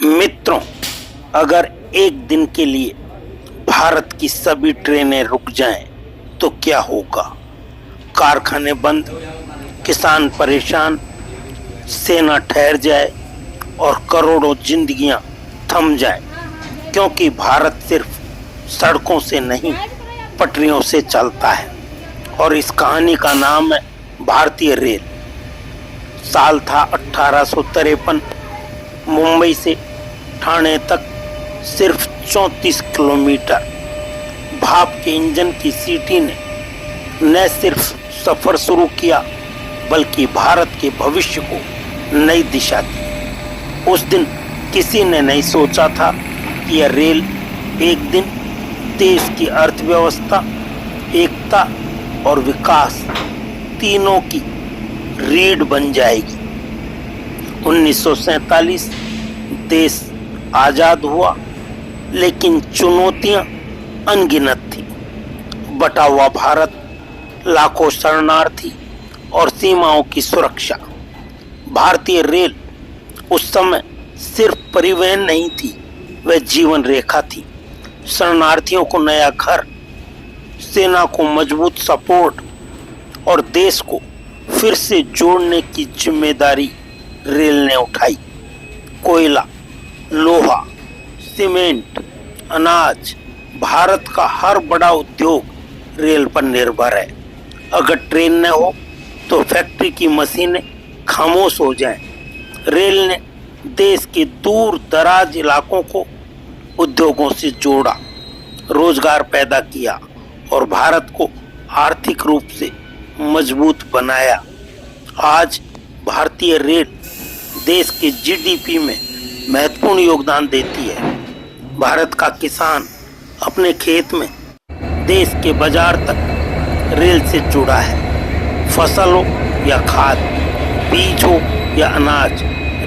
मित्रों, अगर एक दिन के लिए भारत की सभी ट्रेनें रुक जाएं, तो क्या होगा? कारखाने बंद, किसान परेशान, सेना ठहर जाए और करोड़ों जिंदगियां थम जाए, क्योंकि भारत सिर्फ सड़कों से नहीं, पटरियों से चलता है। और इस कहानी का नाम है भारतीय रेल। साल था 1853। मुंबई से ठाणे तक सिर्फ 34 किलोमीटर। भाप के इंजन की सीटी ने न सिर्फ सफर शुरू किया, बल्कि भारत के भविष्य को नई दिशा दी। उस दिन किसी ने नहीं सोचा था कि यह रेल एक दिन देश की अर्थव्यवस्था, एकता और विकास तीनों की रीढ़ बन जाएगी। 1947 देश आजाद हुआ, लेकिन चुनौतियां अनगिनत थी। बटा हुआ भारत, लाखों शरणार्थी और सीमाओं की सुरक्षा। भारतीय रेल उस समय सिर्फ परिवहन नहीं थी, वह जीवन रेखा थी। शरणार्थियों को नया घर, सेना को मजबूत सपोर्ट और देश को फिर से जोड़ने की जिम्मेदारी रेल ने उठाई। कोयला, लोहा, सीमेंट, अनाज, भारत का हर बड़ा उद्योग रेल पर निर्भर है। अगर ट्रेन न हो तो फैक्ट्री की मशीनें खामोश हो जाएं। रेल ने देश के दूर दराज इलाकों को उद्योगों से जोड़ा, रोजगार पैदा किया और भारत को आर्थिक रूप से मजबूत बनाया। आज भारतीय रेल देश के जीडीपी में महत्वपूर्ण योगदान देती है। भारत का किसान अपने खेत में देश के बाजार तक रेल से जुड़ा है। फसल हो या खाद, बीज हो या अनाज,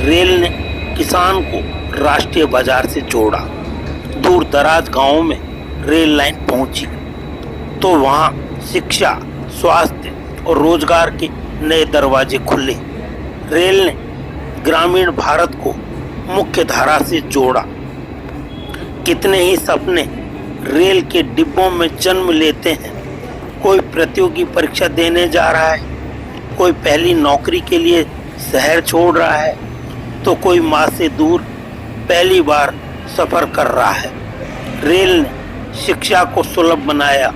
रेल ने किसान को राष्ट्रीय बाजार से जोड़ा। दूर दराज गांवों में रेल लाइन पहुंची तो वहां शिक्षा, स्वास्थ्य और रोजगार के नए दरवाजे खुले। रेल ने ग्रामीण भारत को मुख्य धारा से जोड़ा। कितने ही सपने रेल के डिब्बों में जन्म लेते हैं। कोई प्रतियोगी परीक्षा देने जा रहा है, कोई पहली नौकरी के लिए शहर छोड़ रहा है, तो कोई माँ से दूर पहली बार सफर कर रहा है। रेल ने शिक्षा को सुलभ बनाया,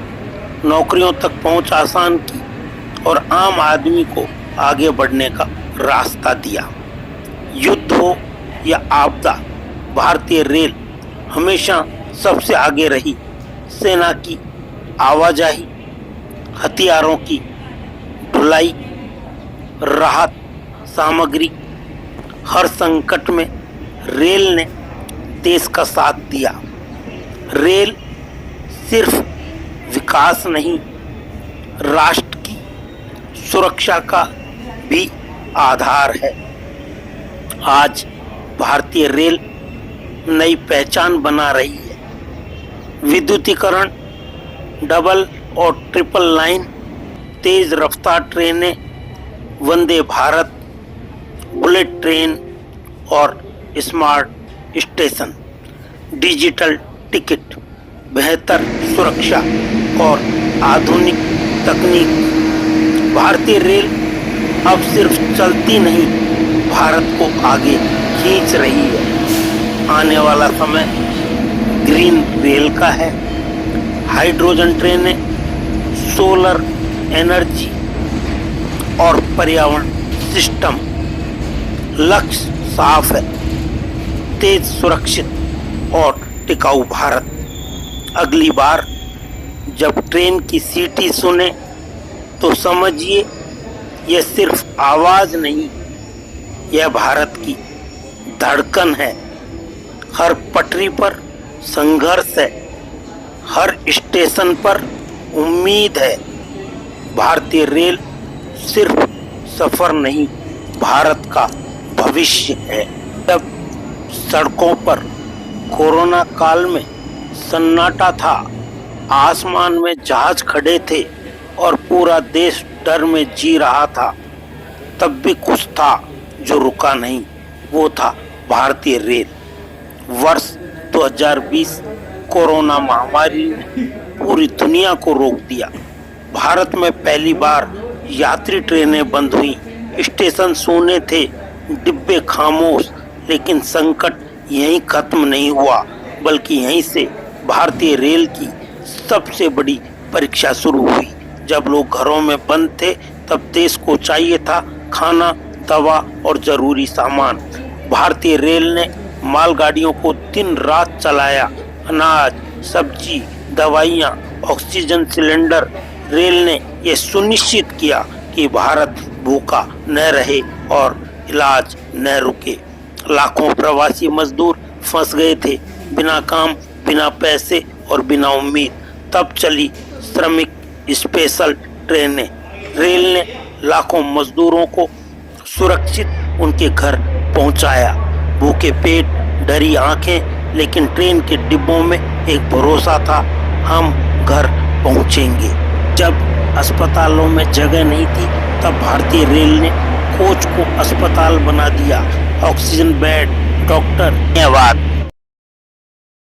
नौकरियों तक पहुंच आसान की और आम आदमी को आगे बढ़ने का रास्ता दिया। युद्ध हो या आपदा, भारतीय रेल हमेशा सबसे आगे रही। सेना की आवाजाही, हथियारों की ढुलाई, राहत सामग्री, हर संकट में रेल ने देश का साथ दिया। रेल सिर्फ विकास नहीं, राष्ट्र की सुरक्षा का भी आधार है। आज भारतीय रेल नई पहचान बना रही है। विद्युतीकरण, डबल और ट्रिपल लाइन, तेज रफ्तार ट्रेनें, वंदे भारत, बुलेट ट्रेन और स्मार्ट स्टेशन, डिजिटल टिकट, बेहतर सुरक्षा और आधुनिक तकनीक। भारतीय रेल अब सिर्फ चलती नहीं, भारत को आगे खींच रही है। आने वाला समय ग्रीन रेल का है। हाइड्रोजन ट्रेनें, सोलर एनर्जी और पर्यावरण सिस्टम। लक्ष्य साफ है, तेज, सुरक्षित और टिकाऊ भारत। अगली बार जब ट्रेन की सीटी सुने तो समझिए यह सिर्फ आवाज नहीं, यह भारत की धड़कन है। हर पटरी पर संघर्ष है, हर स्टेशन पर उम्मीद है। भारतीय रेल सिर्फ सफर नहीं, भारत का भविष्य है। तब सड़कों पर कोरोना काल में सन्नाटा था, आसमान में जहाज खड़े थे और पूरा देश डर में जी रहा था, तब भी कुछ था जो रुका नहीं, वो था भारतीय रेल। वर्ष 2020 कोरोना महामारी ने पूरी दुनिया को रोक दिया। भारत में पहली बार यात्री ट्रेनें बंद हुई, स्टेशन सूने थे, डिब्बे खामोश। लेकिन संकट यहीं खत्म नहीं हुआ, बल्कि यहीं से भारतीय रेल की सबसे बड़ी परीक्षा शुरू हुई। जब लोग घरों में बंद थे, तब देश को चाहिए था खाना, दवा और जरूरी सामान। भारतीय रेल ने मालगाड़ियों को दिन रात चलाया। अनाज, सब्जी, दवाइयाँ, ऑक्सीजन सिलेंडर। रेल ने यह सुनिश्चित किया कि भारत भूखा न रहे और इलाज न रुके। लाखों प्रवासी मजदूर फंस गए थे, बिना काम, बिना पैसे और बिना उम्मीद। तब चली श्रमिक स्पेशल ट्रेनें। रेल ने लाखों मजदूरों को सुरक्षित उनके घर पहुंचाया। भूखे पेट, डरी आंखें, लेकिन ट्रेन के डिब्बों में एक भरोसा था, हम घर पहुंचेंगे। जब अस्पतालों में जगह नहीं थी, तब भारतीय रेल ने कोच को अस्पताल बना दिया, ऑक्सीजन बेड, डॉक्टर। धन्यवाद।